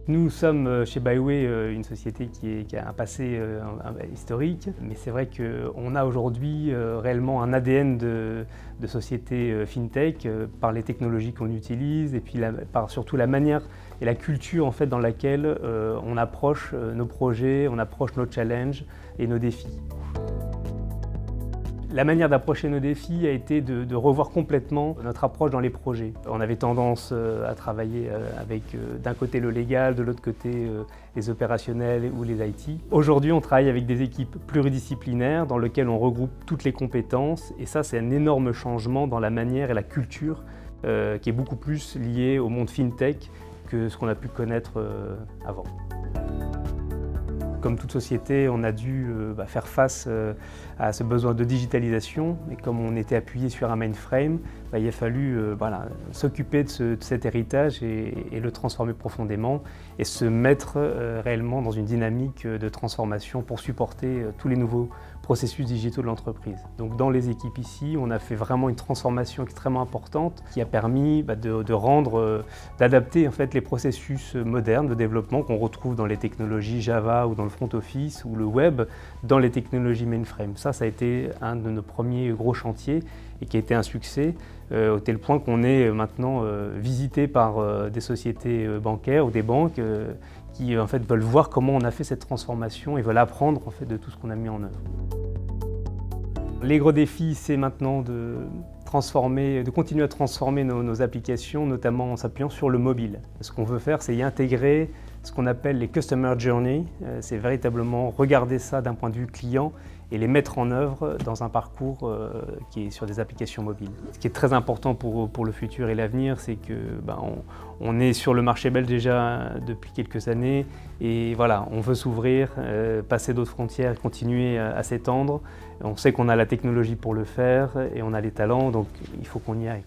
Nous sommes chez Byway une société qui a un passé historique, mais c'est vrai qu'on a aujourd'hui réellement un ADN de société fintech par les technologies qu'on utilise et puis par surtout la manière et la culture en fait, dans laquelle on approche nos projets, on approche nos challenges et nos défis. La manière d'approcher nos défis a été de revoir complètement notre approche dans les projets. On avait tendance à travailler avec d'un côté le légal, de l'autre côté les opérationnels ou les IT. Aujourd'hui, on travaille avec des équipes pluridisciplinaires dans lesquelles on regroupe toutes les compétences et ça, c'est un énorme changement dans la manière et la culture qui est beaucoup plus liée au monde fintech que ce qu'on a pu connaître avant. Comme toute société, on a dû faire face à ce besoin de digitalisation et comme on était appuyé sur un mainframe, il a fallu s'occuper de cet héritage et le transformer profondément et se mettre réellement dans une dynamique de transformation pour supporter tous les nouveaux processus digitaux de l'entreprise. Donc dans les équipes ici, on a fait vraiment une transformation extrêmement importante qui a permis d'adapter en fait les processus modernes de développement qu'on retrouve dans les technologies Java ou dans le front office ou le web dans les technologies mainframe. Ça a été un de nos premiers gros chantiers et qui a été un succès au tel point qu'on est maintenant visité par des sociétés bancaires ou des banques qui en fait veulent voir comment on a fait cette transformation et veulent apprendre en fait de tout ce qu'on a mis en œuvre. Les gros défis, c'est maintenant de continuer à transformer nos applications, notamment en s'appuyant sur le mobile. Ce qu'on veut faire, c'est y intégrer ce qu'on appelle les Customer Journey. C'est véritablement regarder ça d'un point de vue client et les mettre en œuvre dans un parcours qui est sur des applications mobiles. Ce qui est très important pour le futur et l'avenir, c'est que on est sur le marché belge déjà depuis quelques années et voilà, on veut s'ouvrir, passer d'autres frontières, continuer à s'étendre. On sait qu'on a la technologie pour le faire et on a les talents, donc il faut qu'on y aille.